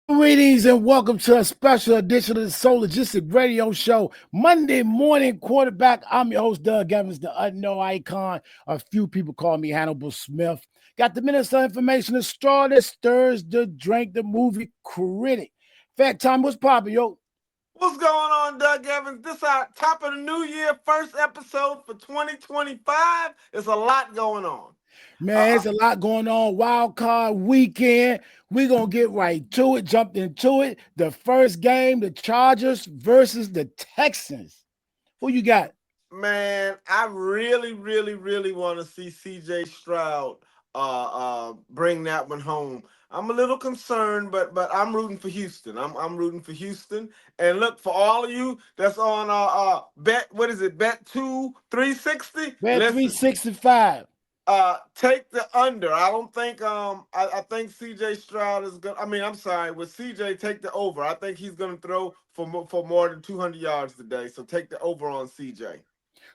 Greetings and welcome to a special edition of the Soul Logistic Radio Show, Monday Morning Quarterback. I'm your host, Doug Evans, the unknown icon. A few people call me Hannibal Smith. Got the Minister of Information, the straw that stirs the drink, the movie critic. Fat Time, what's poppin', yo? What's going on, Doug Evans? This our top of the new year, first episode for 2025. There's a lot going on. Man, there's a lot going on. Wildcard weekend. We're going to get right to it, jumped into it. The first game, the Chargers versus the Texans. Who you got? Man, I really want to see CJ Stroud bring that one home. I'm a little concerned, but I'm rooting for Houston. I'm rooting for Houston. And look, for all of you that's on bet, what is it, bet 360? Bet 365. Take the under. I don't think I think CJ Stroud is gonna. I mean, I'm sorry, with CJ, take the over. I think he's gonna throw for more than 200 yards today. So take the over on CJ.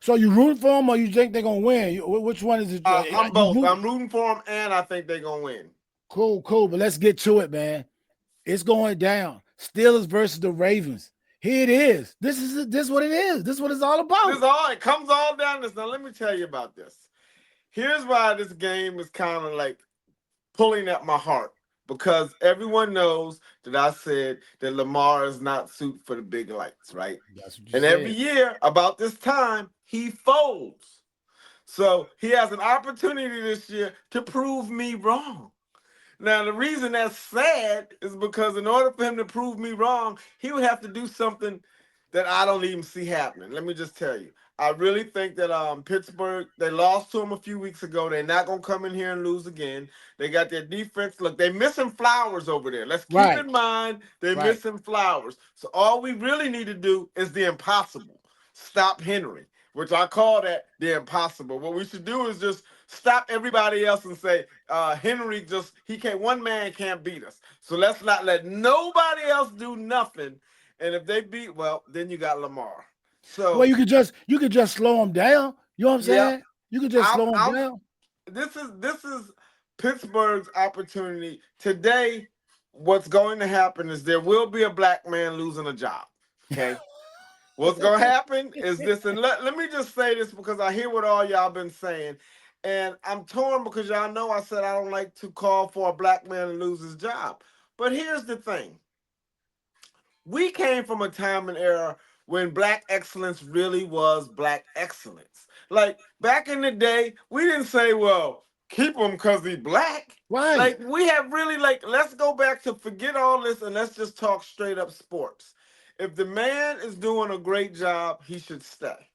So you rooting for them, or you think they're gonna win? Which one is it? I'm both. I'm rooting for them, and I think they're gonna win. Cool. But let's get to it, man. It's going down. Steelers versus the Ravens. Here it is. This is what it is. This is what it's all about. It comes all down this. Now let me tell you about this. Here's why this game is kind of like pulling at my heart, because everyone knows that I said that Lamar is not suited for the big lights, right? That's what you and said. Every year about this time, he folds. So he has an opportunity this year to prove me wrong. Now, the reason that's sad is because in order for him to prove me wrong, he would have to do something that I don't even see happening. Let me just tell you. I really think that Pittsburgh, they lost to him a few weeks ago. They're not going to come in here and lose again. They got their defense. Look, they're missing Flowers over there. Let's keep in mind they're missing Flowers. So all we really need to do is the impossible. Stop Henry, which I call that the impossible. What we should do is just stop everybody else and say, Henry one man can't beat us. So let's not let nobody else do nothing. And if they beat, well, then you got Lamar. So you could just slow him down. You know what I'm saying? You could just slow him down. This is Pittsburgh's opportunity. Today, what's going to happen is there will be a black man losing a job. Okay. What's going to happen is this, and let me just say this because I hear what all y'all been saying, and I'm torn because y'all know I said I don't like to call for a black man to lose his job. But here's the thing. We came from a time and era when black excellence really was black excellence. Like, back in the day, we didn't say, well, keep him because he's black. Right. Like, we have really, let's go back to forget all this and let's just talk straight up sports. If the man is doing a great job, he should stay.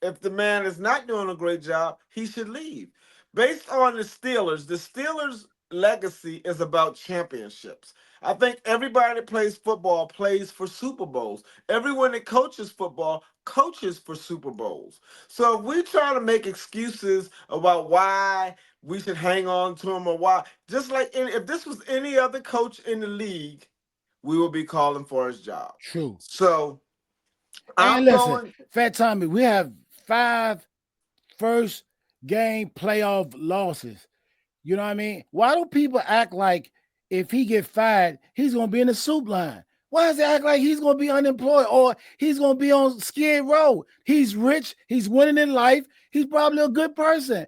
If the man is not doing a great job, he should leave. Based on the Steelers' legacy is about championships. I think everybody that plays football plays for Super Bowls. Everyone that coaches football coaches for Super Bowls. So if we try to make excuses about why we should hang on to him or why, just like if this was any other coach in the league, we would be calling for his job. True. So Fat Tommy, we have 5 first game playoff losses. You know what I mean? Why do people act like if he get fired, he's going to be in the soup line? Why does it act like he's going to be unemployed or he's going to be on Skid Row? He's rich. He's winning in life. He's probably a good person.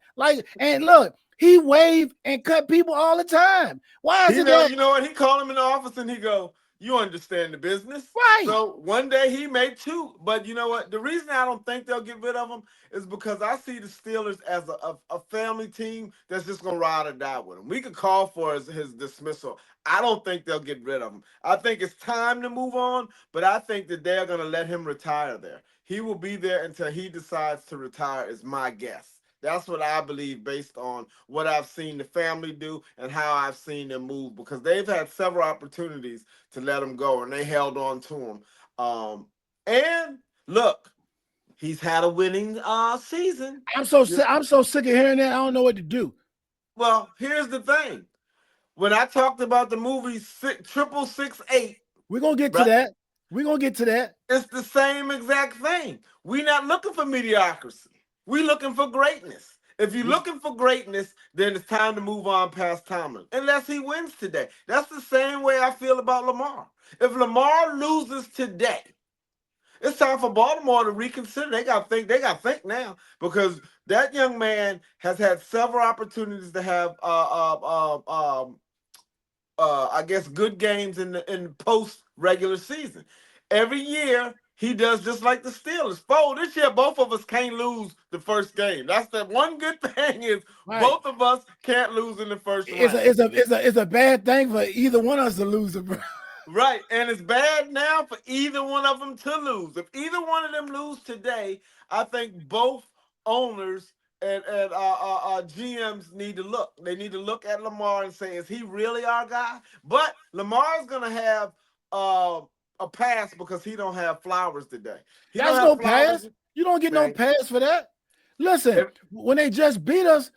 And look, he wave and cut people all the time. Why is it? You know what? He called him in the office and he go, you understand the business. Right. So one day he made 2. But you know what? The reason I don't think they'll get rid of him is because I see the Steelers as a family team that's just going to ride or die with him. We could call for his dismissal. I don't think they'll get rid of him. I think it's time to move on, but I think that they're going to let him retire there. He will be there until he decides to retire, is my guess. That's what I believe based on what I've seen the family do and how I've seen them move, because they've had several opportunities to let him go and they held on to him. And look, He's had a winning season. I'm so sick of hearing that. I don't know what to do. Well, here's the thing. When I talked about the movie 666 We're gonna get to right? that. We're gonna get to that. It's the same exact thing. We're not looking for mediocrity. We're looking for greatness. If you're looking for greatness, then it's time to move on past Tomlin, unless he wins today. That's the same way I feel about Lamar. If Lamar loses today, it's time for Baltimore to reconsider. They got to think. They got to think now because that young man has had several opportunities to have I guess good games in post regular season. Every year he does just like the Steelers. This year both of us can't lose the first game. That's the one good thing is Right. both of us can't lose in the first It's round. a bad thing for either one of us to lose it, bro. Right, and it's bad now for either one of them to lose. If either one of them lose today, I think both owners and GMs need to look. They need to look at Lamar and say, "Is he really our guy?" But Lamar's gonna have uh, a pass because he don't have Flowers today. He don't That's have no pass. Flowers, You don't get no man. pass for that. Listen, when they just beat us,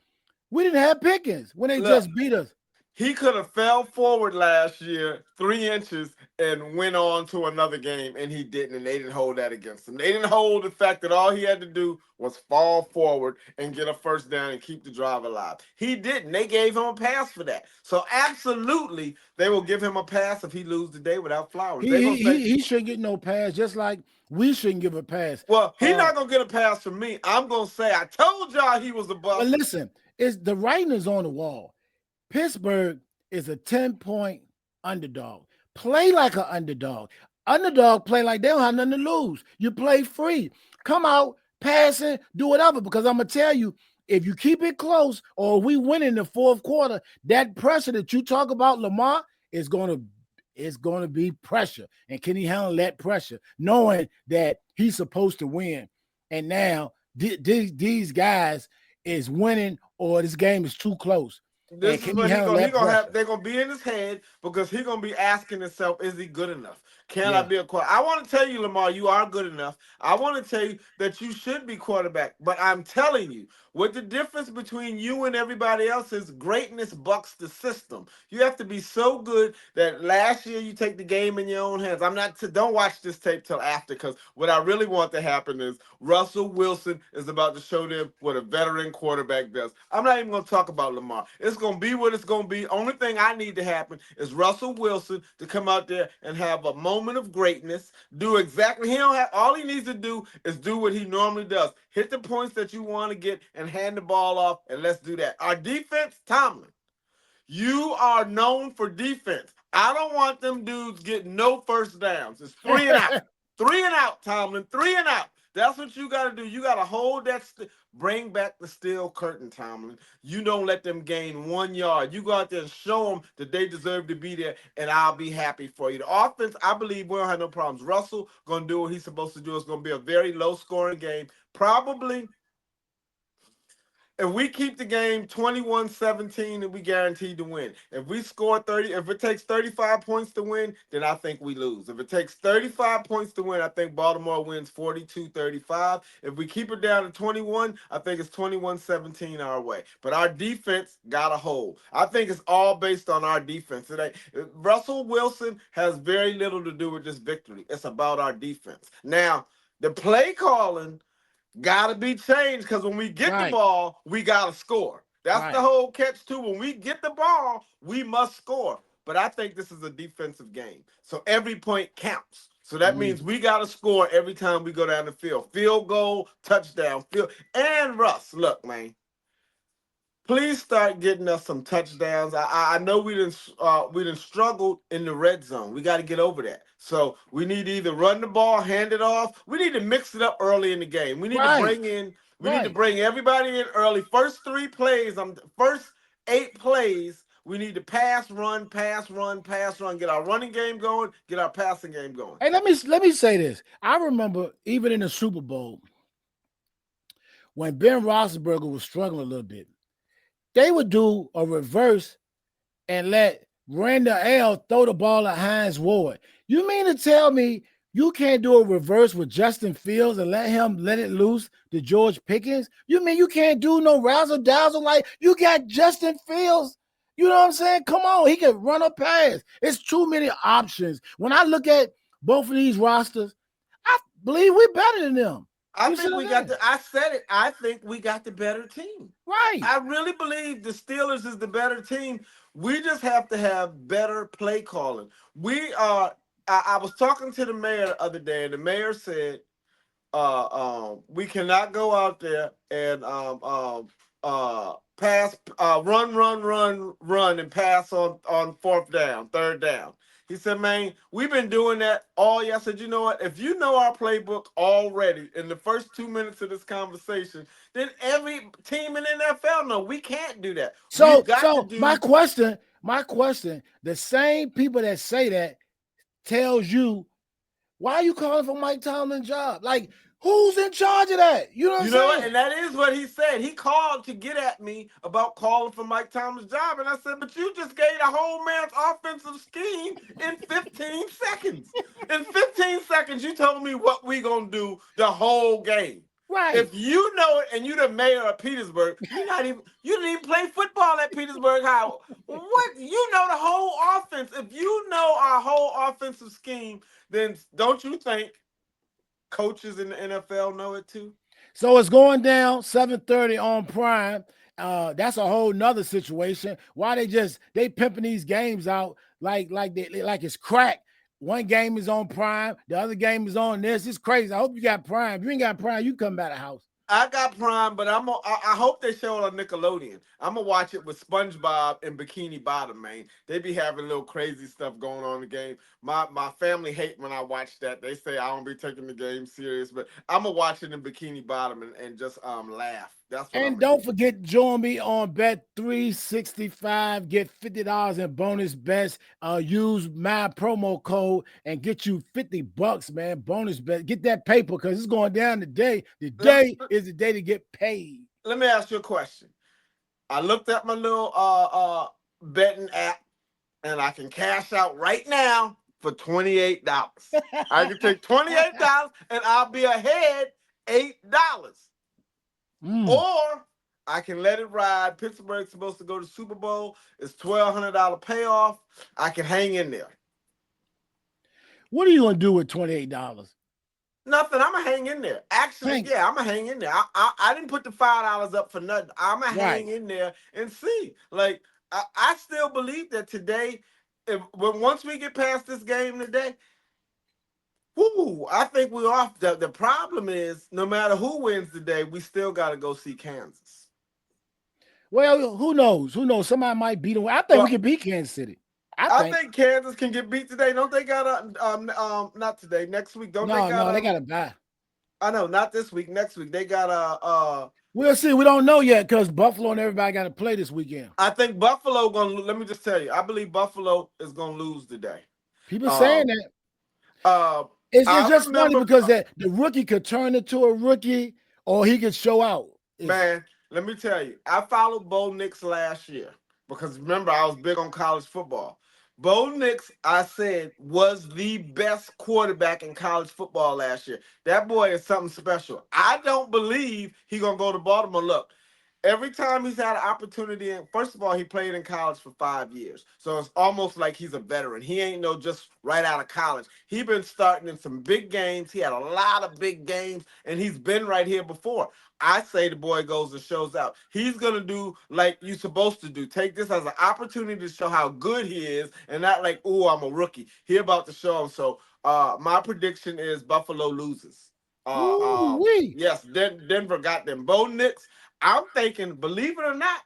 we didn't have Pickens. When they Look, just beat us, he could have fell forward last year 3 inches and went on to another game, and he didn't, and they didn't hold that against him. They didn't hold the fact that all he had to do was fall forward and get a first down and keep the drive alive. He didn't. They gave him a pass for that. So absolutely, they will give him a pass if he loses today without Flowers. They're he gonna say, he he shouldn't get no pass, just like we shouldn't give a pass. "Well, he's not gonna get a pass from me." I'm gonna say, "I told y'all he was a But bust." listen, it's the writing is on the wall. Pittsburgh is a 10-point underdog. Play like an underdog. Underdog play like they don't have nothing to lose. You play free. Come out, passing, do whatever. Because I'm gonna tell you, if you keep it close or we win in the fourth quarter, that pressure that you talk about, Lamar, is gonna be pressure. And can he handle that pressure? Knowing that he's supposed to win. And now these guys is winning or this game is too close. And This is can he what handle he that gonna have. pressure? They're gonna be in his head because he gonna be asking himself, "Is he good enough? Can I Yeah. be a quarterback?" I want to tell you, Lamar, you are good enough. I want to tell you that you should be quarterback. But I'm telling you, what the difference between you and everybody else is greatness bucks the system. You have to be so good that last year you take the game in your own hands. I'm not. Don't watch this tape till after because what I really want to happen is Russell Wilson is about to show them what a veteran quarterback does. I'm not even gonna talk about Lamar. It's gonna be what it's gonna be. Only thing I need to happen is Russell Wilson to come out there and have a moment of greatness. Do exactly he don't have all he needs to do is do what he normally does. Hit the points that you want to get and hand the ball off, and let's do that. Our defense, Tomlin. You are known for defense. I don't want them dudes getting no first downs. It's 3 and out. 3 and out, Tomlin. 3 and out. That's what you got to do. You got to hold that, bring back the steel curtain, Tomlin. You don't let them gain 1 yard. You go out there and show them that they deserve to be there, and I'll be happy for you. The offense, I believe we don't have no problems. Russell going to do what he's supposed to do. It's going to be a very low-scoring game. Probably if we keep the game 21-17, then we guaranteed to win. If we score 30, if it takes 35 points to win, then I think we lose. If it takes 35 points to win, I think Baltimore wins 42-35. If we keep it down to 21, I think it's 21-17 our way. But our defense got a hold. I think it's all based on our defense today. Russell Wilson has very little to do with this victory. It's about our defense. Now, the play calling gotta be changed because when we get the Right. ball, we gotta score. That's the Right. whole catch too. When we get the ball, we must score. But I think this is a defensive game, so every point counts. So that means we gotta score every time we go down the field. Field goal, touchdown, field. And Russ, look, man. Please start getting us some touchdowns. I know we didn't struggled in the red zone. We got to get over that. So we need to either run the ball, hand it off. We need to mix it up early in the game. We need to Right. bring in. We need to Right. bring everybody in early. First 3 plays. First 8 plays. We need to pass, run, pass, run, pass, run. Get our running game going. Get our passing game going. Hey, let me say this. I remember even in the Super Bowl when Ben Roethlisberger was struggling a little bit, they would do a reverse and let Randall L throw the ball at Hines Ward. You mean to tell me You can't do a reverse with Justin Fields and let it loose to George Pickens. You mean you can't do no razzle dazzle like you got Justin Fields? You know what I'm saying? Come on, he can run a pass. It's too many options. When I look at both of these rosters, I believe we're better than them. I You see think what we I'm got saying? the. I said it. I think we got the better team. Right. I really believe the Steelers is the better team. We just have to have better play calling. We are. I was talking to the mayor the other day, and the mayor said we cannot go out there and pass, run, and pass on fourth down, third down. He said, "Man, we've been doing that all year." I said, "You know what? If you know our playbook already in the first 2 minutes of this conversation, then every team in the NFL know we can't do that. We've So got to so do." my question, the same people that say that tells you why are you calling for Mike Tomlin's job? Like, who's in charge of that? You know what I'm You know what? saying? And that is what he said. He called to get at me about calling for Mike Thomas' job. And I said, but you just gave the whole man's offensive scheme in 15 seconds. In 15 seconds, you told me what we going to do the whole game. Right. If you know it and you the mayor of Petersburg, you didn't even play football at Petersburg High. What you know the whole offense. If you know our whole offensive scheme, then don't you think coaches in the NFL know it too? So it's going down 7:30 on Prime. That's a whole nother situation. Why they pimping these games out like it's crack. One game is on Prime, the other game is on this. It's crazy. I hope you got Prime. If you ain't got Prime, you come by the house. I got Prime, but I hope they show it on Nickelodeon. I'm gonna watch it with SpongeBob and Bikini Bottom, man. They be having little crazy stuff going on in the game. My family hate when I watch that. They say I don't be taking the game serious, but I'm gonna watch it in Bikini Bottom and just laugh. That's what I'm And gonna do. don't forget, join me on Bet 365. Get $50 in bonus bets. Use my promo code and get you $50, man. Bonus bet. Get that paper because it's going down today. Let, Today is the day to get paid. let me ask you a question. I looked at my little betting app and I can cash out right now for $28. I can take $28 and I'll be ahead $8. Mm. Or I can let it ride. Pittsburgh's supposed to go to Super Bowl. It's $1,200 payoff. I can hang in there. What are you gonna do with $28? Nothing. I'm gonna hang in there. Actually, Hank, yeah, I'm gonna hang in there. I didn't put the $5 up for nothing. I'm gonna right. hang in there and see. Like I still believe that today, once we get past this game today, whoo, I think we're off. The problem is, no matter who wins today, we still got to go see Kansas. Well, who knows? Who knows? Somebody might beat them. I think we Well, can beat Kansas City. I I think. think Kansas can get beat today. Don't they got not today, next week? Don't they No, got no, they got to buy. I know, not this week, next week. They got We'll see. We don't know yet because Buffalo and everybody got to play this weekend. I think Buffalo gonna let me just tell you, I believe Buffalo is gonna lose today. People saying Um that. uh It's I just funny remember because the rookie could turn into a rookie or he could show out. man, let me tell you, I followed Bo Nix last year because remember I was big on college football. Bo Nix, I said, was the best quarterback in college football last year. That boy is something special. I don't believe he gonna go to Baltimore. Look, every time he's had an opportunity, and first of all, he played in college for 5 years. So it's almost like he's a veteran. He ain't no just right out of college. He been starting in some big games. He had a lot of big games, and he's been right here before. I say the boy goes and shows out. He's gonna do like you're supposed to do. Take this as an opportunity to show how good he is, and not like, oh, I'm a rookie. He about to show him. So my prediction is Buffalo loses. Ooh wee. Yes, Denver got them. Bo Nix, I'm thinking, believe it or not,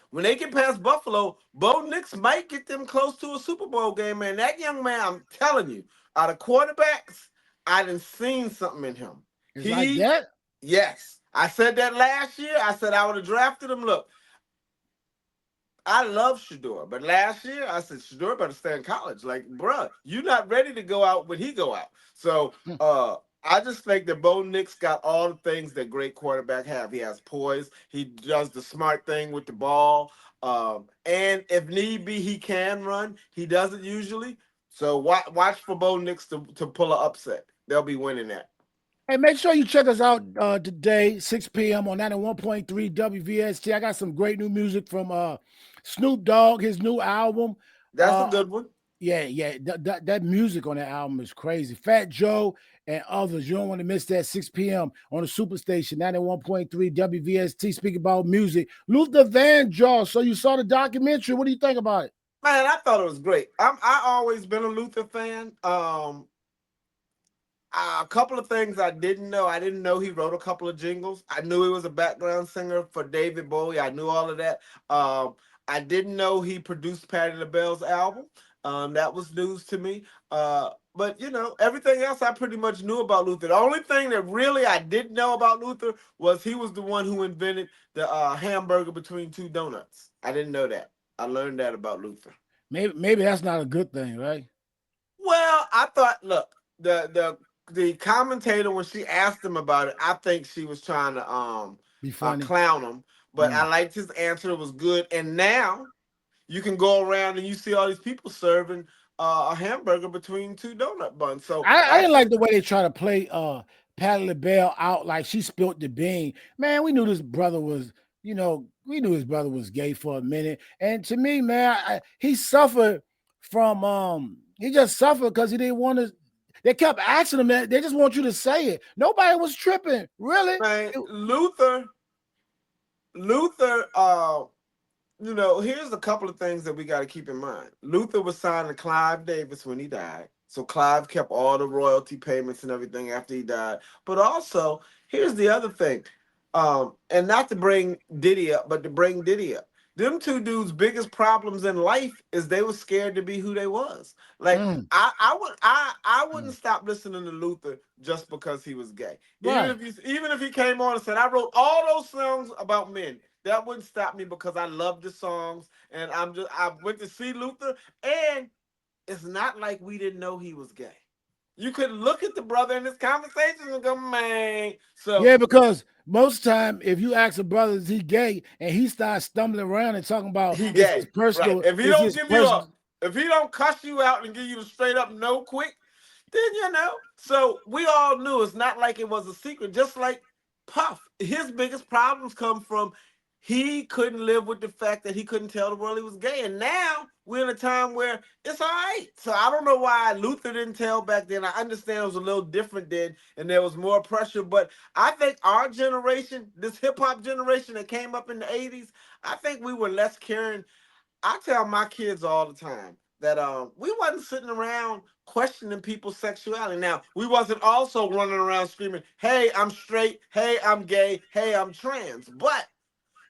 when they get past Buffalo, Bo Nix might get them close to a Super Bowl game, man. That young man, I'm telling you, out of quarterbacks, I done seen something in him. It's like He, that. yes. I said that last year. I said I would have drafted him. Look, I love Shador, but last year I said Shador better stay in college. Like, bruh, you're not ready to go out when he go out. So Hmm. I just think that Bo Nix got all the things that great quarterback have. He has poise. He does the smart thing with the ball. And if need be, he can run. He doesn't usually. So watch for Bo Nix to pull an upset. They'll be winning that. Hey, make sure you check us out today, 6 p.m. on 91.3 WVST. I got some great new music from Snoop Dogg, his new album. That's a Uh, good one. yeah. That music on that album is crazy. Fat Joe and others. You don't want to miss that 6 p.m. on the Superstation, 91.3 WVST. Speaking about music, Luther Vandross. So you saw the documentary. What do you think about it? Man, I thought it was great. I always been a Luther fan. A couple of things I didn't know. I didn't know he wrote a couple of jingles. I knew he was a background singer for David Bowie. I knew all of that. I didn't know he produced Patti LaBelle's album. That was news to me. But everything else I pretty much knew about Luther. The only thing that really I didn't know about Luther was he was the one who invented the hamburger between two donuts. I didn't know that. I learned that about Luther. Maybe that's not a good thing, right? Well, I thought, look, the commentator when she asked him about it, I think she was trying to Be funny. clown him, but I Mm. liked his answer. It was good, and now you can go around and you see all these people serving a hamburger between two donut buns. So I didn't actually, like the way they try to play Patti LaBelle out like she spilled the bean. Man, we knew this brother was, we knew his brother was gay for a minute. And to me, man, he suffered from he just suffered because he didn't want to. They kept asking him that. They just want you to say it. Nobody was tripping, really. man, Luther, here's a couple of things that we got to keep in mind. Luther was signed to Clive Davis when he died. So Clive kept all the royalty payments and everything after he died. But also, here's the other thing. And not to bring Diddy up, but to bring Diddy up. Them two dudes' biggest problems in life is they were scared to be who they was. Like Mm, I wouldn't mm. stop listening to Luther just because he was gay. Right. Even if he came on and said, I wrote all those songs about men, that wouldn't stop me because I love the songs and I went to see Luther, and it's not like we didn't know he was gay. You could look at the brother in his conversations and go, man. So Yeah, because most time, if you ask a brother is he gay, and he starts stumbling around and talking about he gay, right? If he don't cuss you out and give you the straight up no quick, then So we all knew it's not like it was a secret. Just like Puff, his biggest problems come from he couldn't live with the fact that he couldn't tell the world he was gay, and now we're in a time where it's all right. So I don't know why Luther didn't tell back then. I understand it was a little different then, and there was more pressure. But I think our generation, this hip hop generation that came up in the '80s, I think we were less caring. I tell my kids all the time that we wasn't sitting around questioning people's sexuality. Now, we wasn't also running around screaming, "Hey, I'm straight. Hey, I'm gay. Hey, I'm trans." But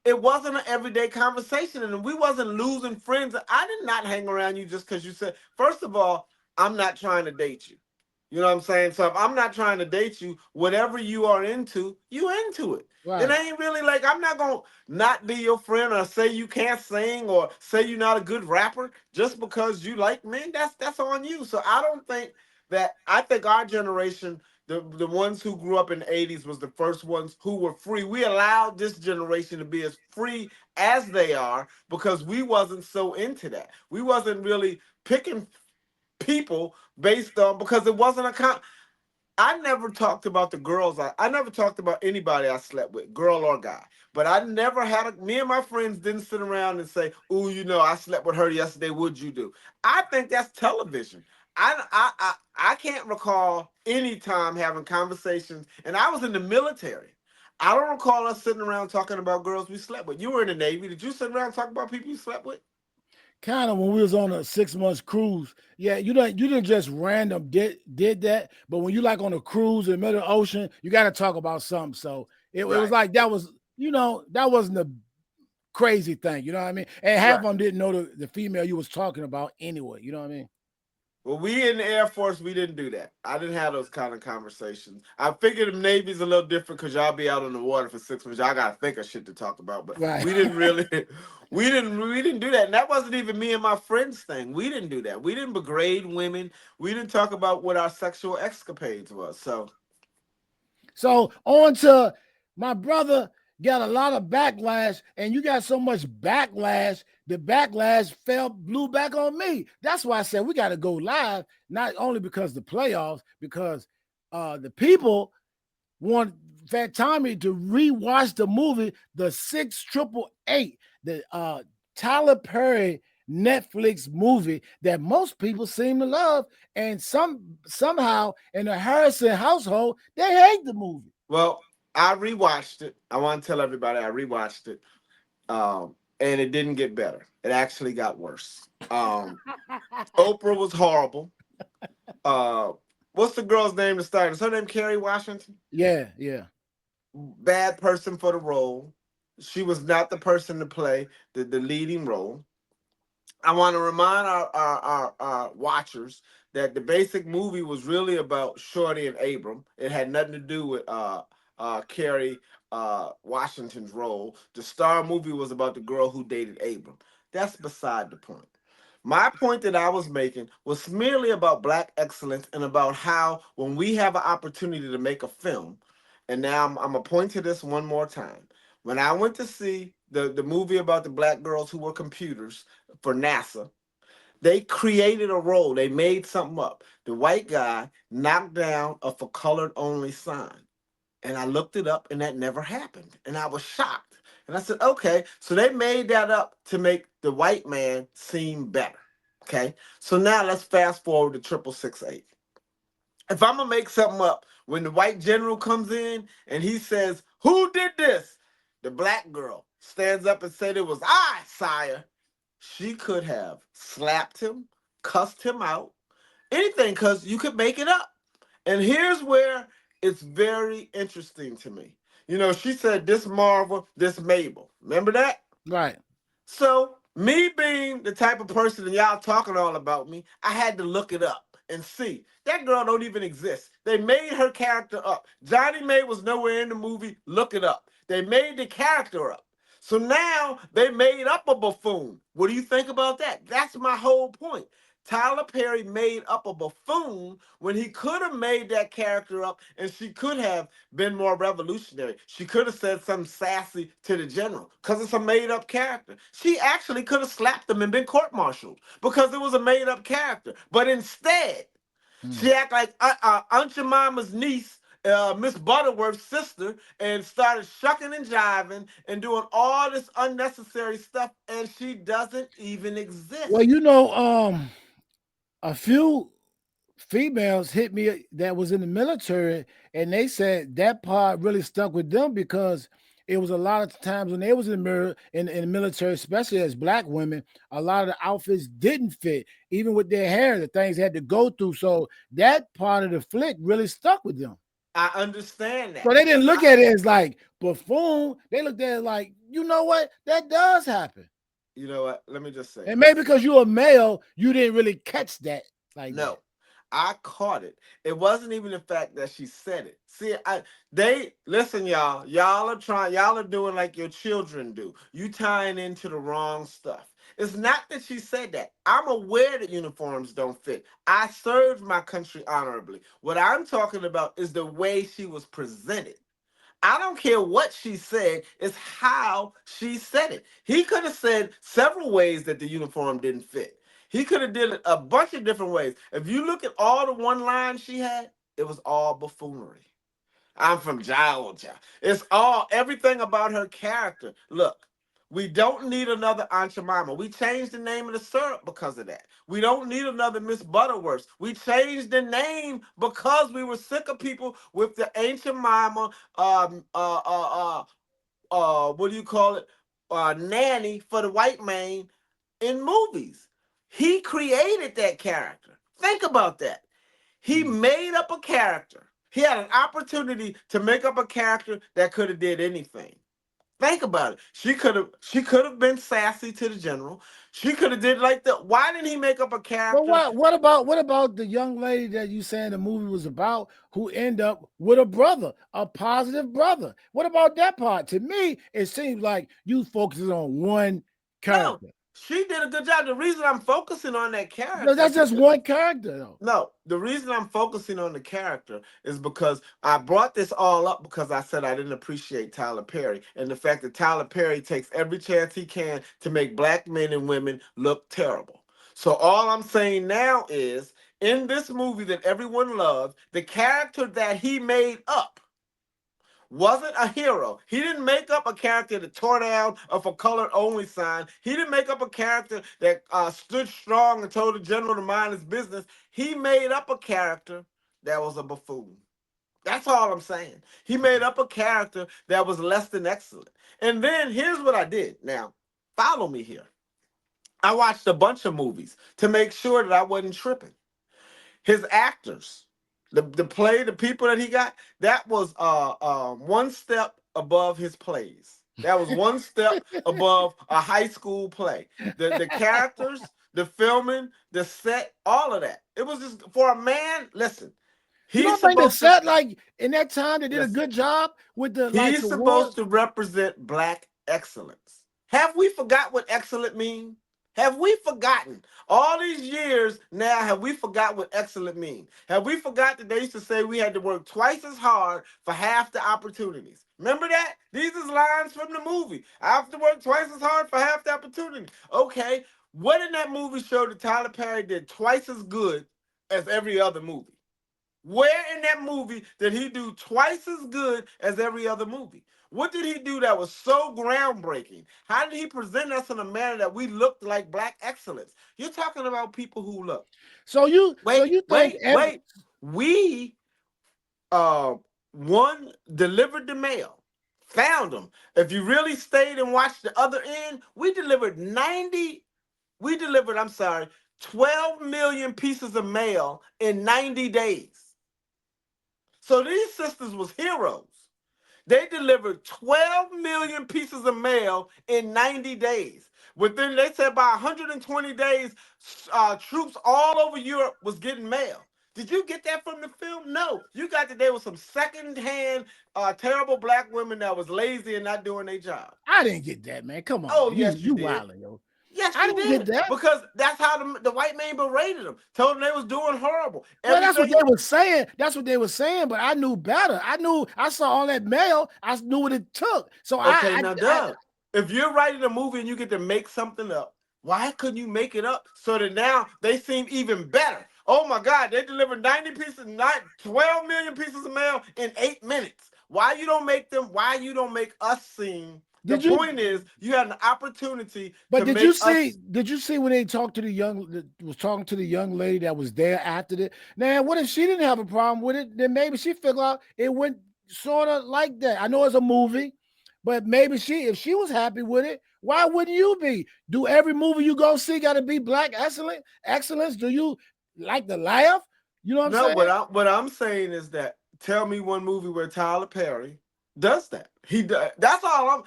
it wasn't an everyday conversation, and we wasn't losing friends. I did not hang around you just because you said. First of all, I'm not trying to date you. You know what I'm saying? So if I'm not trying to date you, whatever you are into, you into it. It Right. ain't really like I'm not gonna not be your friend or say you can't sing or say you're not a good rapper just because you like men. That's on you. So I don't think that I think our generation, the ones who grew up in the '80s, was the first ones who were free. We allowed this generation to be as free as they are because we wasn't so into that. We wasn't really picking people based on because it wasn't I never talked about the girls. I never talked about anybody I slept with, girl or guy. But I never had me and my friends didn't sit around and say, "Oh, I slept with her yesterday. What'd you do?" I think that's television. I can't recall any time having conversations, and I was in the military. I don't recall us sitting around talking about girls we slept with. You were in the Navy. Did you sit around and talk about people you slept with? Kind of when we was on a 6 months cruise. Yeah, you didn't just random did that, but when you like on a cruise in the middle of the ocean, you got to talk about something. So it was Right, like that was that wasn't a crazy thing. You know what I mean? And half of right. them didn't know the female you was talking about anyway. You know what I mean? Well, we in the Air Force, we didn't do that. I didn't have those kind of conversations. I figured the Navy's a little different because y'all be out on the water for 6 months. Y'all gotta think of shit to talk about. But Right. we didn't really, we didn't do that. And that wasn't even me and my friends thing. We didn't do that. We didn't degrade women. We didn't talk about what our sexual escapades was. So So on to my brother. got a lot of backlash, and you got so much backlash, the backlash blew back on me. That's why I said we got to go live, not only because the playoffs, because the people want Fat Tommy to rewatch the movie, the 6888, the Tyler Perry Netflix movie that most people seem to love, and somehow in the Harrison household they hate the movie. Well, I rewatched it. I want to tell everybody I rewatched it, and it didn't get better. It actually got worse. Oprah was horrible. Uh, what's the girl's name that started? Is her name Kerry Washington? Yeah, yeah. Bad person for the role. She was not the person to play the leading role. I want to remind our watchers that the basic movie was really about Shorty and Abram. It had nothing to do with Kerry Washington's role. The star movie was about the girl who dated Abram. That's beside the point. My point that I was making was merely about black excellence and about how when we have an opportunity to make a film, and now I'm gonna point to this one more time. When I went to see the movie about the black girls who were computers for NASA, they created a role. They made something up. The white guy knocked down a for colored only sign. And I looked it up and that never happened. And I was shocked. And I said, okay, so they made that up to make the white man seem better. Okay. So now let's fast forward to 6668. If I'm gonna make something up, when the white general comes in and he says, "Who did this?" The black girl stands up and said, "It was I, sire." She could have slapped him, cussed him out, anything, because you could make it up. And here's where it's very interesting to me. You know, she said, "This Marvel, this Mabel." Remember that? Right. So, me being the type of person that y'all talking all about me, I had to look it up and see. That girl don't even exist. They made her character up. Johnny May was nowhere in the movie. Look it up. They made the character up. So now they made up a buffoon. What do you think about that? That's my whole point. Tyler Perry made up a buffoon when he could have made that character up and she could have been more revolutionary. She could have said something sassy to the general because it's a made up character. She actually could have slapped him and been court martialed because it was a made up character. But instead, Hmm. she act like Aunt Jemima's niece, Miss Butterworth's sister, and started shucking and jiving and doing all this unnecessary stuff, and she doesn't even Well, exist. you know, a few females hit me that was in the military, and they said that part really stuck with them because it was a lot of times when they was in the in the military, especially as black women, a lot of the outfits didn't fit, even with their hair, the things they had to go through. So that part of the flick really stuck with them. I understand So that. they didn't look at it as like buffoon. They looked at it like, you know what, that does happen. You know what? Let me just say And maybe this. because you're a male, you didn't really catch that like that. No, I caught it. It wasn't even the fact that she said it. See, they listen, y'all. Y'all are trying. Y'all are doing like your children do. You tying into the wrong stuff. It's not that she said that. I'm aware that uniforms don't fit. I served my country honorably. What I'm talking about is the way she was presented. I don't care what she said, it's how she said it. He could have said several ways that the uniform didn't fit. He could have did it a bunch of different ways. If you look at all the one lines she had, it was all buffoonery. I'm from Georgia. It's all everything about her character. Look, we don't need another Aunt Jemima. We changed the name of the syrup because of that. We don't need another Miss Butterworth. We changed the name because we were sick of people with the Aunt Jemima, what do you call it? Nanny for the white man in movies. He created that character. Think about that. He Mm. made up a character. He had an opportunity to make up a character that could have did anything. Think about it. She could have been sassy to the general. She could have did like that. Why didn't he make up a But character? what about the young lady that you saying the movie was about who end up with a brother, a positive brother? What about that part? To me, it seems like you focusing on one No, character. She did a good job. The reason I'm focusing on that No, character, that's just one character, though. no, the reason I'm focusing on the character is because I brought this all up because I said I didn't appreciate Tyler Perry and the fact that Tyler Perry takes every chance he can to make black men and women look terrible. So all I'm saying now is in this movie that everyone loved, the character that he made up wasn't a hero. He didn't make up a character that tore down a for color only sign. He didn't make up a character that stood strong and told the general to mind his business. He made up a character that was a buffoon. That's all I'm saying. He made up a character that was less than excellent. And then here's what I did. Now, follow me here. I watched a bunch of movies to make sure that I wasn't tripping. His actors, the people that he got, that was one step above his plays. That was one step above a high school play. The characters, the filming, the set, all of that. It was just for a man. Listen, You he's don't think the supposed to set, like in that time, they did a listen. good job with the like He's the supposed war? to represent black excellence. Have we forgot what excellent mean? Have we forgotten all these years now? Have we forgot what excellent mean? Have we forgot that they used to say we had to work twice as hard for half the opportunities? Remember that? These is lines from the movie. I have to work twice as hard for half the opportunity. Okay, what in that movie show that Tyler Perry did twice as good as every other movie? Where in that movie did he do twice as good as every other movie? What did he do that was so groundbreaking? How did he present us in a manner that we looked like black excellence? You're talking about people who look. So Wait, you think wait, wait. We one delivered the mail, found them. If you really stayed and watched the other end, I'm sorry, 12 million pieces of mail in 90 days. So these sisters was heroes. They delivered 12 million pieces of mail in 90 days. Within, they said by 120 days, troops all over Europe was getting mail. Did you get that from the film? No. You got that there was some secondhand, terrible black women that was lazy and not doing their job. I didn't get that, man. Come on, Oh, yes, you you did. wildin', yo. Yes, I you didn't get did. that. Because that's how the white man berated them. Told them they was doing horrible. Well, that's what Everything. they were saying. That's what they were saying, but I knew better. I saw all that mail. I knew what it took. So Okay, now, Doug, if you're writing a movie and you get to make something up, why couldn't you make it up so that now they seem even better? Oh my God, they delivered 12 million pieces of mail in 8 minutes. Why you don't make them? Why you don't make us seem? The did you? point is, you had an opportunity But to did make you us. see? Did you see when they talked to was talking to the young lady that was there after it? Now, what if she didn't have a problem with it? Then maybe she figured out it went sort of like that. I know it's a movie, but maybe if she was happy with it, why wouldn't you be? Do every movie you go see got to be black excellence? Do you like to laugh? You know what I'm No, saying? what I'm saying is that tell me one movie where Tyler Perry does that. He does. That's all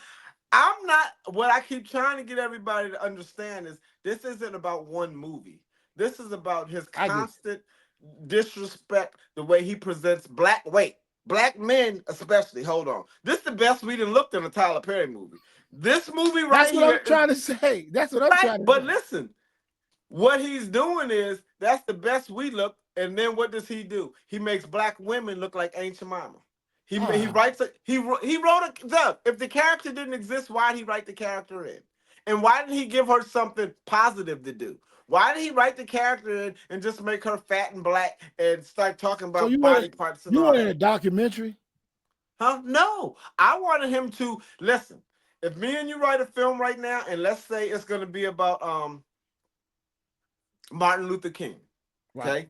I'm not. What I keep trying to get everybody to understand is this isn't about one movie. This is about his I get constant disrespect, the way he presents black men especially. Hold on, this is the best we done looked in a Tyler Perry movie. This movie that's right what here I'm is trying to say. That's what I'm right. trying to But say. listen, what he's doing is that's the best we look. And then what does he do? He makes black women look like Ancient Mama. He Ah, writes a he wrote a Doug. If the character didn't exist, why did he write the character in? And why didn't he give her something positive to do? Why did he write the character in and just make her fat and black and start talking so about body parts and you all wanted a that? documentary? Huh? No. I wanted him to listen. If me and you write a film right now, and let's say it's gonna be about Martin Luther King. Right. Okay?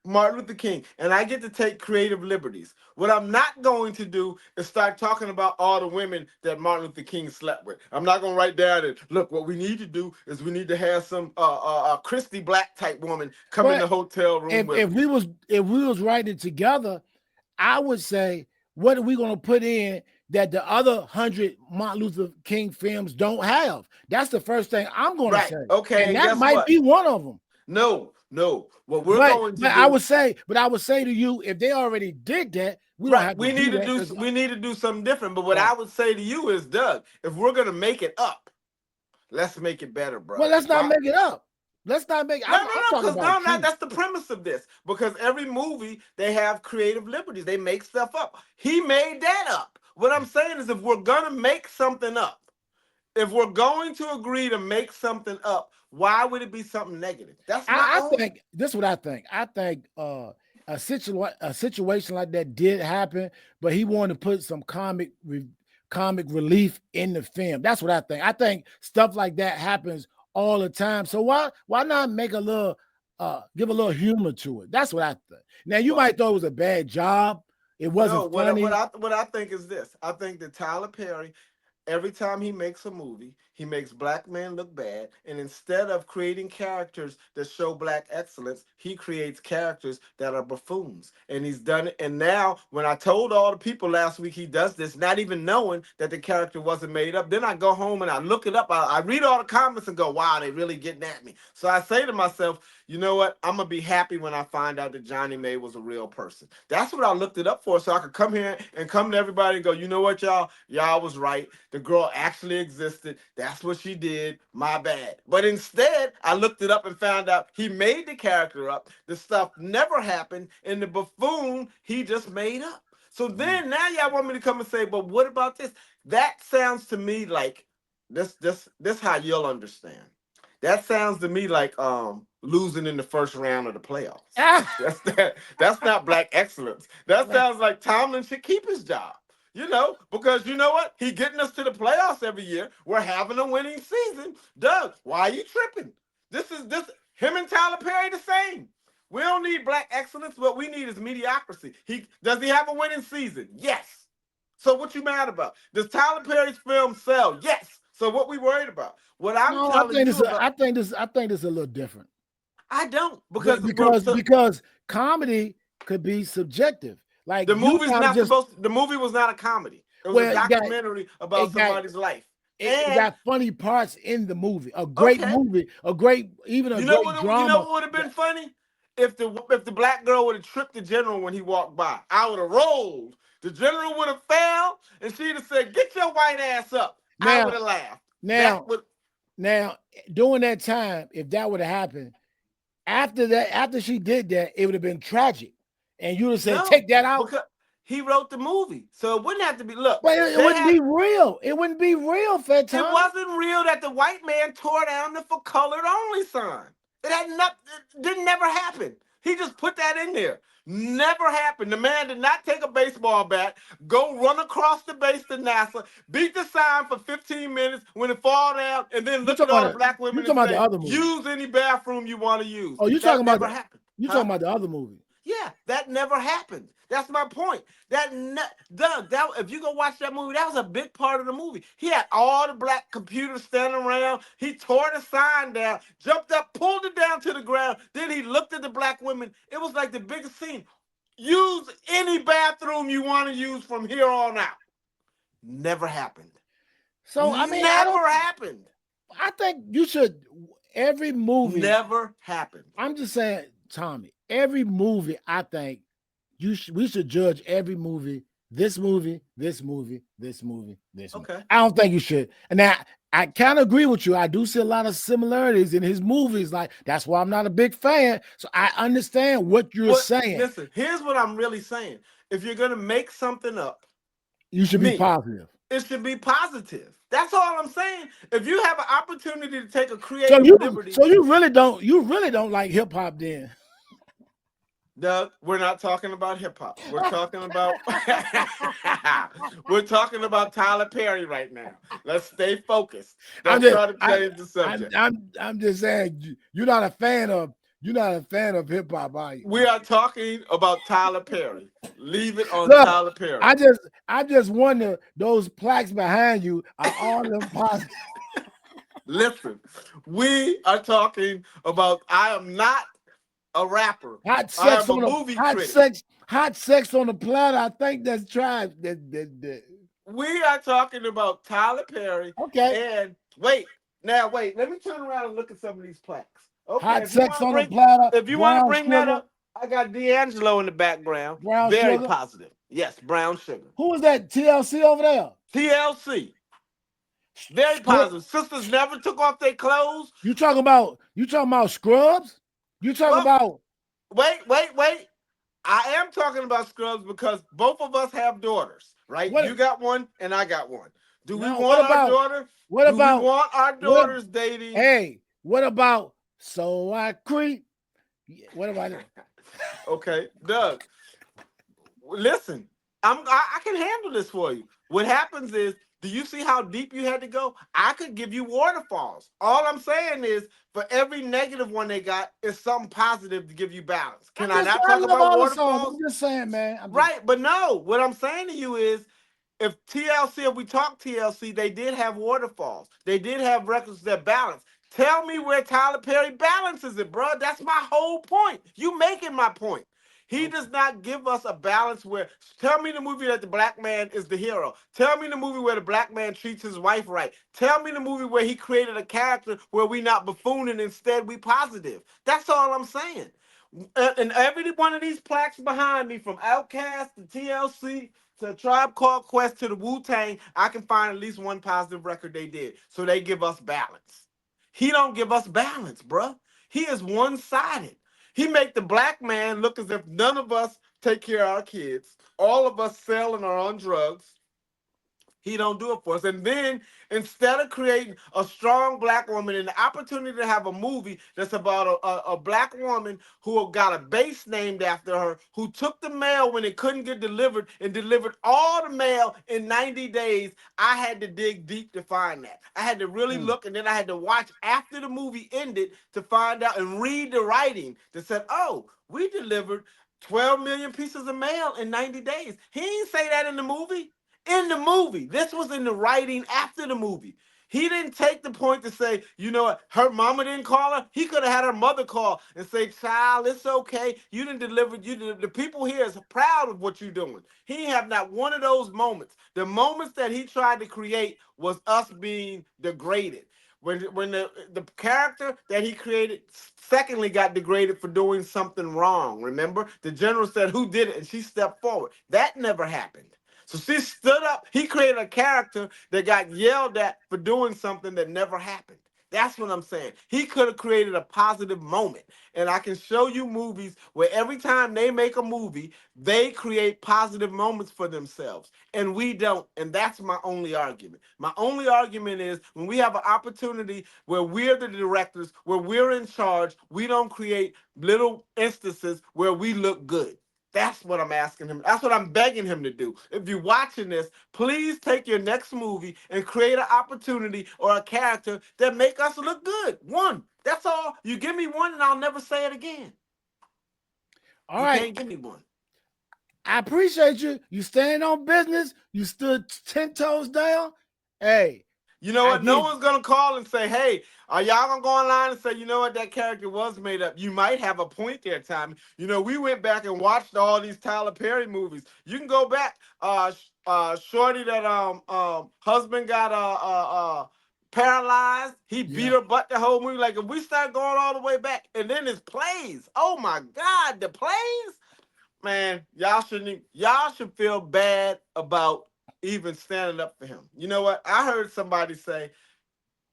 Martin Luther King, and I get to take creative liberties. What I'm not going to do is start talking about all the women that Martin Luther King slept with. I'm not going to write down and look. What we need to do is we need to have some Christy Black type woman come in But the hotel room with us. if we was writing it together, I would say, what are we going to put in that the other 100 Martin Luther King films don't have? That's the first thing I'm going to Right? say, Okay. and And that guess might what? be one of them. No, no. What we're But going to but I do. would say, to you, if they already did that, we don't Right. have to We need do to that do. because We need to do something different. But what right. I would say to you is, Doug, if we're going to make it up. Let's make it better, Well, bro. let's not Why? make it up. Let's not make. No, no, I'm no, talking because about no, no, truth. that's the premise of this. Because every movie, they have creative liberties. They make stuff up. He made that up. What I'm saying is, if we're gonna make something up, if we're going to agree to make something up, why would it be something negative? That's my I own. think this is what I think. I think a situation like that did happen, but he wanted to put some comic relief in the film. That's what I think. I think stuff like that happens all the time. So why not make a little give a little humor to it? That's what I think. Now you Well, might thought it was a bad job. It no, wasn't funny. what I think is this. I think that Tyler Perry, every time he makes a movie, he makes black men look bad. And instead of creating characters that show black excellence, he creates characters that are buffoons. And he's done it. And now, when I told all the people last week he does this, not even knowing that the character wasn't made up, then I go home and I look it up. I read all the comments and go, wow, they really getting at me. So I say to myself, you know what? I'm going to be happy when I find out that Johnny May was a real person. That's what I looked it up for, so I could come here and come to everybody and go, you know what, y'all? Y'all was right. The girl actually existed. That's what she did. My bad. But instead, I looked it up and found out he made the character up. The stuff never happened. And the buffoon, he just made up. So then now y'all want me to come and say, but what about this? That sounds to me like this how you'll understand. That sounds to me like losing in the first round of the playoffs. That's not black excellence. That sounds like Tomlin should keep his job. You know, because you know what? He getting us to the playoffs every year. We're having a winning season. Doug, why are you tripping? This him and Tyler Perry the same. We don't need black excellence. What we need is mediocrity. He have a winning season? Yes. So what you mad about? Does Tyler Perry's film sell? Yes. So what we worried about? What I'm No, telling you about, I think this is a little different. I don't because Because comedy could be subjective. Like the you movie's gotta not just supposed. The movie was not a comedy. It was a well, documentary it about got somebody's life. it And got funny parts in the movie. A great okay, movie, a great even a great you know drama. what would have been funny if the black girl would have tripped the general when he walked by. I would have rolled. The general would have fell, and she'd have said, "Get your white ass up." I would Now, have laughed. That now, would. now, during that time, if that would have happened, after that, after she did that, it would have been tragic. And you would have said, No, take that out. because he wrote the movie, so it wouldn't have to be. Look, But it they wouldn't had. be real. It wouldn't be real, Fat It Tommy. wasn't real that the white man tore down the for colored only sign. It had not. It didn't never happen. He just put that in there. Never happened. The man did not take a baseball bat, go run across the base to NASA, beat the sign for 15 minutes when it fall down, and then You look at talking all the about black you women and talking about the say, other movie. use any bathroom you want to use. Oh, That never happened. you Huh? talking about the other movie. Yeah, that never happened. That's my point. Doug, that if you go watch that movie, that was a big part of the movie. He had all the black computers standing around. He tore the sign down, jumped up, pulled it down to the ground. Then he looked at the black women. It was like the biggest scene. Use any bathroom you want to use from here on out. Never happened. So I mean, Never happened. I think you should every movie. Never happened. I'm just saying, Tommy, every movie, I think we should judge every movie. This movie, this movie, this movie, this movie. Okay. I don't think you should. And now I kind of agree with you. I do see a lot of similarities in his movies. Like that's why I'm not a big fan. So I understand what you're saying. Listen, here's what I'm really saying. If you're gonna make something up, You should be positive. it should be positive. That's all I'm saying. If you have an opportunity to take a creative liberty, So you really don't like hip hop then. Doug, we're not talking about hip hop. We're talking about we're talking about Tyler Perry right now. Let's stay focused. Don't try to change the subject. I'm just saying you're not a fan of hip hop, are you? We are talking about Tyler Perry. Leave it on Tyler Perry. I just wonder those plaques behind you are all them positive. Listen, we are talking about I am not a rapper. Hot sex I am a movie critic. Hot sex on the platter. I think that's tried. We are talking about Tyler Perry. Okay. And wait. Let me turn around and look at some of these plaques. Okay. Hot sex on the platter. If you want to bring that up, I got D'Angelo in the background. Very sugar? positive. Yes, brown sugar. Who is that? TLC over there? TLC. Very Scrub, positive. Sisters never took off their clothes. you talking about Scrubs? You talking Well, about wait. I am talking about Scrubs because both of us have daughters, right? what You got one and I got one. Do we now? What want our about daughter? what Do we about want our what? daughters dating? Hey, what about So I Creep? What about it? Okay, Doug, listen, I can handle this for you. What happens is, do you see how deep you had to go? I could give you waterfalls. All I'm saying is, for every negative one they got, is something positive to give you balance. Can I not I talk love about all the songs. waterfalls? I'm just saying, man. I'm just Right, but no. What I'm saying to you is, if TLC, if we talk TLC, they did have waterfalls. They did have records that balance. Tell me where Tyler Perry balances it, bro. That's my whole point. You making my point. He okay. does not give us a balance where, tell me the movie that the black man is the hero. Tell me the movie where the black man treats his wife right. Tell me the movie where he created a character where we not buffooning, instead we positive. That's all I'm saying. And every one of these plaques behind me, from Outkast to TLC to Tribe Called Quest to the Wu Tang, I can find at least one positive record they did. So they give us balance. He don't give us balance, bruh. He is one sided. He make the black man look as if none of us take care of our kids. All of us selling are on drugs. He don't do it for us. And then, instead of creating a strong black woman and the opportunity to have a movie that's about a black woman who got a base named after her, who took the mail when it couldn't get delivered and delivered all the mail in 90 days, I had to dig deep to find that. I had to really Mm. look, and then I had to watch after the movie ended to find out and read the writing that said, oh, we delivered 12 million pieces of mail in 90 days. He didn't say that in the movie. In the movie. This was in the writing after the movie. He didn't take the point to say, you know what, her mama didn't call her. He could have had her mother call and say, child, it's okay. You didn't deliver. The people here is proud of what you're doing. He have not one of those moments. The moments that he tried to create was us being degraded. When the character that he created secondly got degraded for doing something wrong. Remember? The general said, who did it? And she stepped forward. That never happened. So she stood up. He created a character that got yelled at for doing something that never happened. That's what I'm saying. He could have created a positive moment. And I can show you movies where every time they make a movie, they create positive moments for themselves. And we don't. And that's my only argument. My only argument is, when we have an opportunity where we're the directors, where we're in charge, we don't create little instances where we look good. That's what I'm asking him. That's what I'm begging him to do. If you're watching this, please take your next movie and create an opportunity or a character that make us look good. One. That's all. You give me one and I'll never say it again. All You right. can't give me one. I appreciate you. You stand on business. You stood 10 toes down. Hey, You know I what? No give. one's gonna call and say, "Hey, are y'all gonna go online and say, you know what, that character was made up?" You might have a point there, Tommy. You know, we went back and watched all these Tyler Perry movies. You can go back. Shorty that husband got paralyzed. He beat Yeah. her butt the whole movie. Like, if we start going all the way back, and then his plays. Oh my God, the plays, man, y'all should feel bad about even standing up for him. You know what? I heard somebody say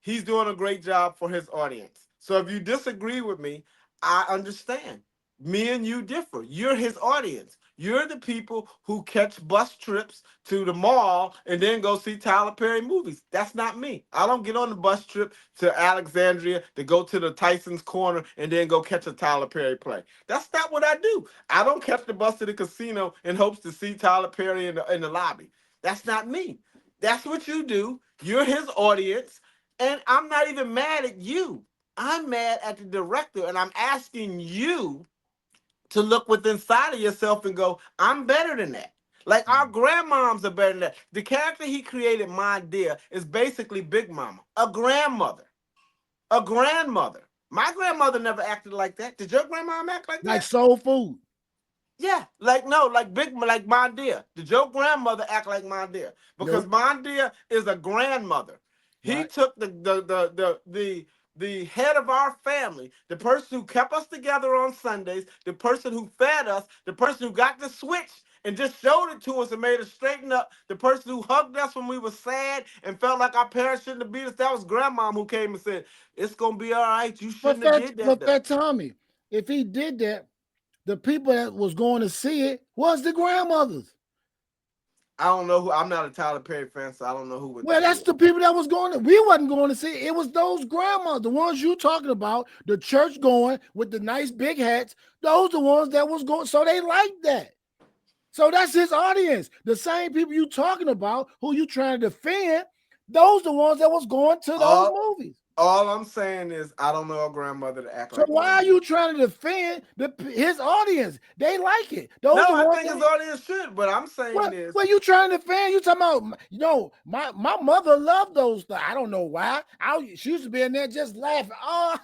he's doing a great job for his audience. So if you disagree with me, I understand. Me and you differ. You're his audience. You're the people who catch bus trips to the mall and then go see Tyler Perry movies. That's not me. I don't get on the bus trip to Alexandria to go to the Tyson's Corner and then go catch a Tyler Perry play. That's not what I do. I don't catch the bus to the casino in hopes to see Tyler Perry in the lobby. That's not me. That's what you do. You're his audience. And I'm not even mad at you. I'm mad at the director, and I'm asking you to look within inside of yourself and go, I'm better than that. Like, our grandmoms are better than that. The character he created, My Dear, is basically Big Mama, a grandmother. A grandmother. My grandmother never acted like that. Did your grandma act like Like that? soul food. Yeah, like, no, like my dear. Did your grandmother act like my dear? Because Nope. my dear is a grandmother. He Right. took the head of our family, the person who kept us together on Sundays, the person who fed us, the person who got the switch and just showed it to us and made us straighten up. The person who hugged us when we were sad and felt like our parents shouldn't have beat us, that was grandmom who came and said, it's gonna be all right. You But shouldn't have did that but though. Fat Tommy, if he did that, the people that was going to see it was the grandmothers. I don't know who. I'm not a Tyler Perry fan, so I don't know who went to Well, see that's it. the people that was going to. We wasn't going to see it. It was those grandmas, the ones you talking about, the church going with the nice big hats. Those the ones that was going. So they liked that. So that's his audience. The same people you talking about, who you trying to defend, those the ones that was going to those All, movies. all I'm saying is I don't know a grandmother to act So like why one of are you these. trying to defend his audience? They like it. Those No, the I ones think his that. audience should. But I'm saying is, What you trying to defend? You talking about, my mother loved those things. I don't know why. She used to be in there just laughing. Oh,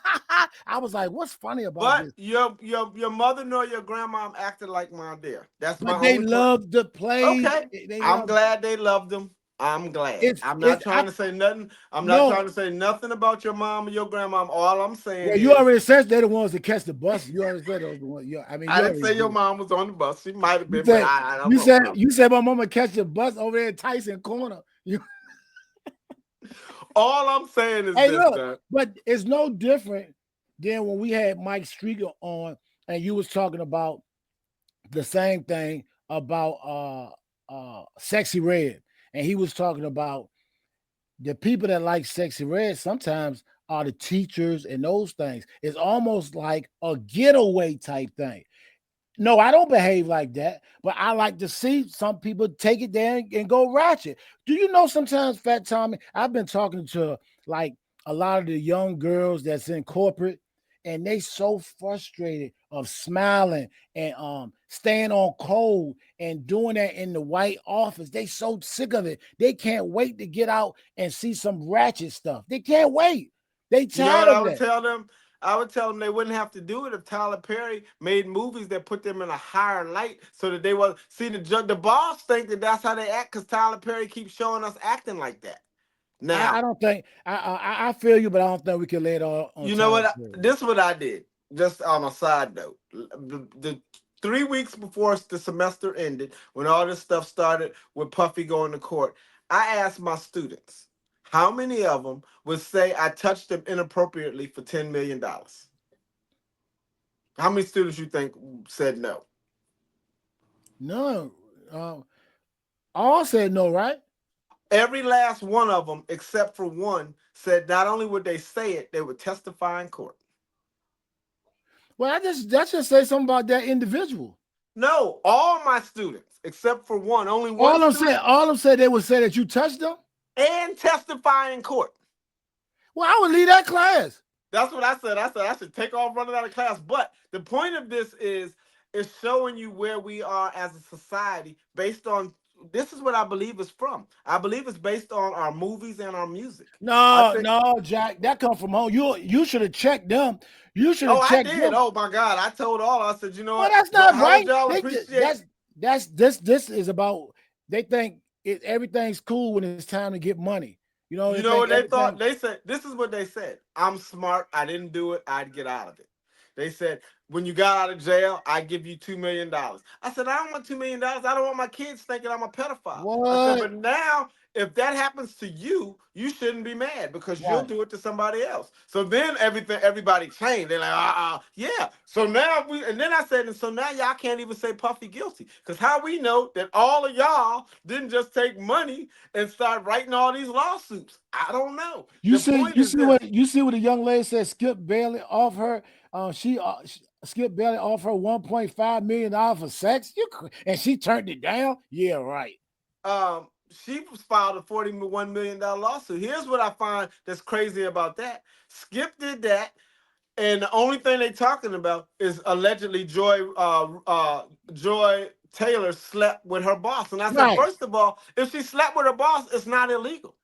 I was like, what's funny about but this? your mother nor your grandma acted like my dear. That's my But they only point. loved the plays. Okay, They I'm loved it. glad they loved them. I'm glad. I'm not I trying to say nothing. I'm not no. trying to say nothing about your mom or your grandma. All I'm saying Well, you is already said they're the ones that catch the bus. You already said those the ones. I mean, I you didn't already say your did. mom was on the bus. She might have You been, but said I don't know. you said my mama catch the bus over there at Tyson Corner. All I'm saying is Hey, this, look, Doug. but it's no different than when we had Mike Strieger on, and you was talking about the same thing about Sexy Red, and he was talking about the people that like Sexy Red sometimes are the teachers and those things. It's almost like a getaway type thing. No, I don't behave like that, but I like to see some people take it there and go ratchet. Do you know sometimes, Fat Tommy, I've been talking to like a lot of the young girls that's in corporate, and they so frustrated of smiling and staying on code and doing that in the white office. They so sick of it. They can't wait to get out and see some ratchet stuff. They can't wait. They You know tired what I of would that. tell them? I would tell them they wouldn't have to do it if Tyler Perry made movies that put them in a higher light, so that they was see the boss think that that's how they act because Tyler Perry keeps showing us acting like that. I Now, don't think I feel you, but I don't think we can lay it all on you know Tyler what? Perry. This is what I did. Just on a side note, the 3 weeks before the semester ended, when all this stuff started with Puffy going to court, I asked my students how many of them would say I touched them inappropriately for $10 million. How many students you think said no? No, uh, all said no, right? Every last one of them, except for one, said not only would they say it, they would testify in court. Well, that just say something about that individual. No, all my students, except for one, only one student, All of them said they would say that you touched them. and testify in court. Well, I would leave that class. That's what I said. I said I should take off running out of class. But the point of this is it's showing you where we are as a society based on this is what I believe is from. I believe it's based on our movies and our music. I No, think no, Jack, that come from home. You should have checked them. You should oh have I checked did. them. Oh my God. I told all I said, you know Well, what? that's not How would right. y'all They just, appreciate that's this is about. They think everything's cool when it's time to get money. You know, they you know think what they everything. thought? They said, this is what they said. I'm smart. I didn't do it. I'd get out of it. They said, when you got out of jail, I give you $2 million. I said, I don't want $2 million. I don't want my kids thinking I'm a pedophile. I said, What? but now, if that happens to you, you shouldn't be mad because you'll Right. do it to somebody else. So then everybody changed. They're like, yeah. So now and then I said, and so now y'all can't even say Puffy guilty. Because how we know that all of y'all didn't just take money and start writing all these lawsuits? I don't know. The point is this. You see what the young lady said. Skip Bailey off her. Skip Bailey off her $1.5 million for sex. And she turned it down. Yeah, right. She filed a $41 million lawsuit. Here's what I find that's crazy about that. Skip did that, and the only thing they talking about is allegedly Joy Taylor slept with her boss. And I said, Right. first of all, if she slept with her boss, it's not illegal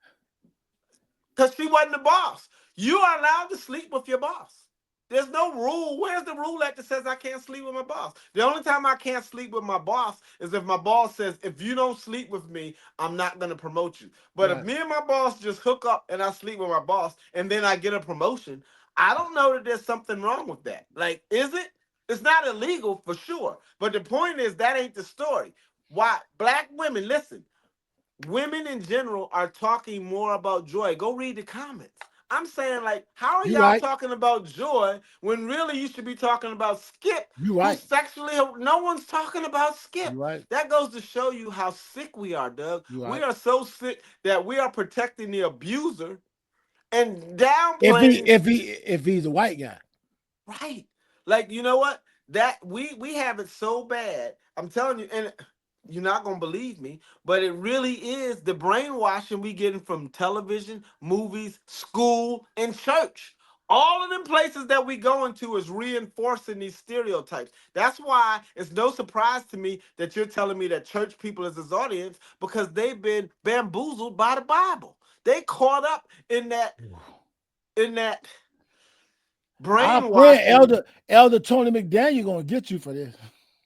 because she wasn't the boss. You are allowed to sleep with your boss. There's no rule. Where's the rule that says I can't sleep with my boss? The only time I can't sleep with my boss is if my boss says, if you don't sleep with me, I'm not going to promote you. But if Right. me and my boss just hook up and I sleep with my boss and then I get a promotion, I don't know that there's something wrong with that. Like, is it? It's not illegal for sure. But the point is, that ain't the story. Why black women, listen, women in general are talking more about joy. Go read the comments. I'm saying, like, how are You y'all right. talking about joy when really you should be talking about Skip, You who right. sexually? No one's talking about Skip. You right. That goes to show you how sick we are, Doug. You We right. are so sick that we are protecting the abuser and If he downplaying. if he if he's a white guy, Right. Like, you know what? That we have it so bad. I'm telling you, and you're not gonna believe me, but it really is the brainwashing we getting from television, movies, school, and church. All of them places that we go into is reinforcing these stereotypes. That's why it's no surprise to me that you're telling me that church people is his audience, because they've been bamboozled by the Bible. They caught up in that our friend brainwashing. Elder Tony McDaniel gonna get you for this.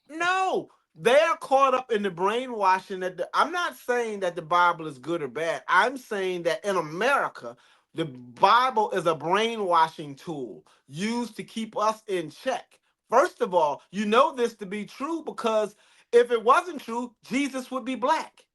No, they are caught up in the brainwashing I'm not saying that the Bible is good or bad. I'm saying that in America, the Bible is a brainwashing tool used to keep us in check. First of all, you know this to be true because if it wasn't true, Jesus would be black.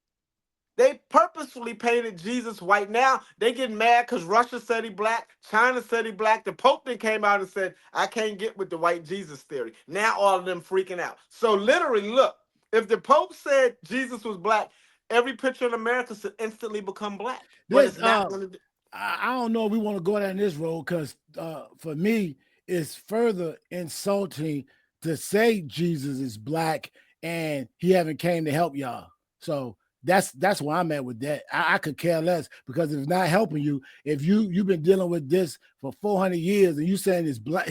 They purposefully painted Jesus white. Now they getting mad because Russia said he black, China said he black. The Pope then came out and said, I can't get with the white Jesus theory. Now all of them freaking out. So literally, look, if the Pope said Jesus was black, every picture in America should instantly become black. But This it's not going to. I don't know if we want to go down this road because for me it's further insulting to say Jesus is black and he haven't came to help y'all. So that's where I'm at with that. I could care less because it's not helping you. If you've been dealing with this for 400 years and you saying he's black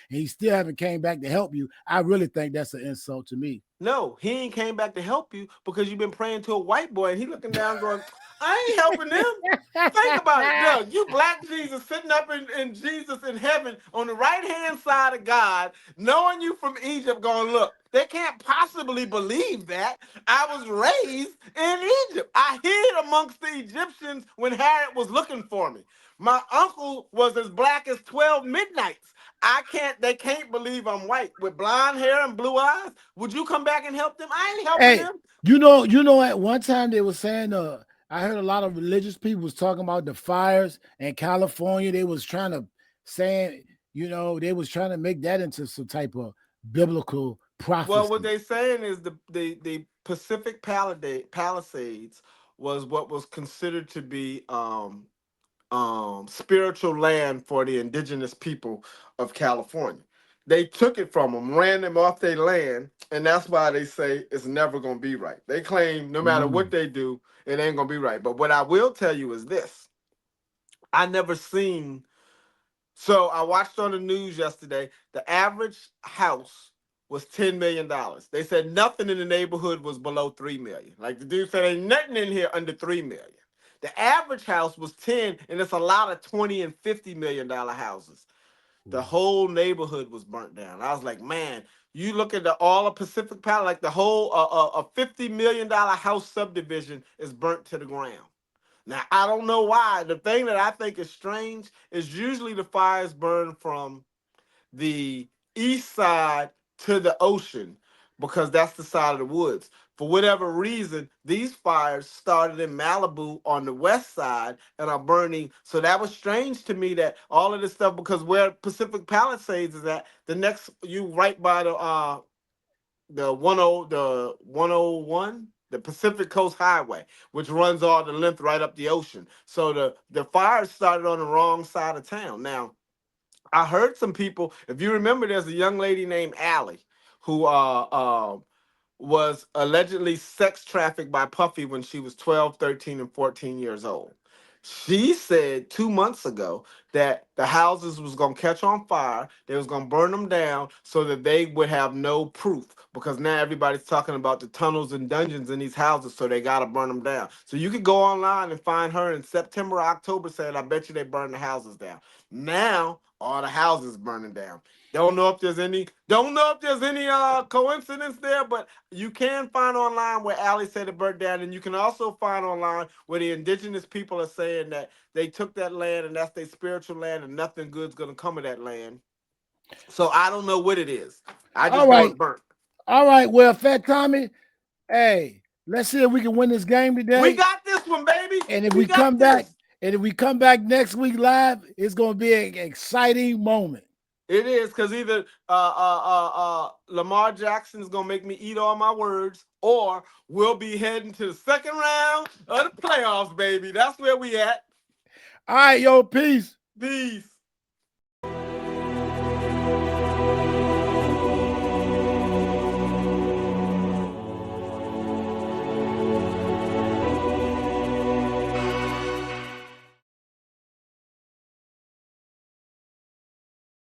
and he still haven't came back to help you, I really think that's an insult to me. No, he ain't came back to help you because you've been praying to a white boy and he looking down going, I ain't helping them. Think about it, Doug. You black Jesus sitting up in Jesus in heaven on the right hand side of God, knowing you from Egypt, going, look, they can't possibly believe that. I was raised in Egypt. I hid amongst the Egyptians when Harriet was looking for me. My uncle was as black as 12 midnights. They can't believe I'm white with blonde hair and blue eyes. Would you come back and help them? I ain't helping Hey, them. at one time they were saying I heard a lot of religious people was talking about the fires in California. They was trying to saying, they was trying to make that into some type of biblical Well, what prophecy. they saying is the Pacific Palisades was what was considered to be spiritual land for the indigenous people of California. They took it from them, ran them off their land, and that's why they say it's never gonna be right. They claim no matter what Mm. they do, it ain't gonna be right. But what I will tell you is this: I never seen. So I watched on the news yesterday. The average house was $10 million. They said nothing in the neighborhood was below 3 million. Like the dude said, ain't nothing in here under 3 million. The average house was 10, and it's a lot of 20 and $50 million houses. The whole neighborhood was burnt down. I was like, man, you look at all of Pacific Palace, like the whole a $50 million house subdivision is burnt to the ground. Now I don't know why. The thing that I think is strange is usually the fires burn from the east side to the ocean because that's the side of the woods. For whatever reason, these fires started in Malibu on the west side and are burning. So that was strange to me that all of this stuff, because where Pacific Palisades is at, the next you right by the 101, the Pacific Coast Highway, which runs all the length right up the ocean. So the fires started on the wrong side of town. Now I heard some people. If you remember, there's a young lady named Allie who was allegedly sex trafficked by Puffy when she was 12, 13, and 14 years old. She said 2 months ago that the houses was gonna catch on fire. They was gonna burn them down so that they would have no proof. Because now everybody's talking about the tunnels and dungeons in these houses, so they gotta burn them down. So you could go online and find her in September, or October saying, "I bet you they burned the houses down." Now all the houses burning down. Don't know if there's any coincidence there, but you can find online where Ali said it burnt down, and you can also find online where the indigenous people are saying that they took that land and that's their spiritual land, and nothing good's gonna come of that land. So I don't know what it is. I All just know right, it's burnt. all right. Well, Fat Tommy, Hey, let's see if we can win this game We today. got this one, baby. And if We we got come back, this. and if we come back next week live, it's gonna be an exciting moment. It is because either Lamar Jackson is gonna make me eat all my words, or we'll be heading to the second round of the playoffs, baby. That's where we at. All right, yo, peace. Peace.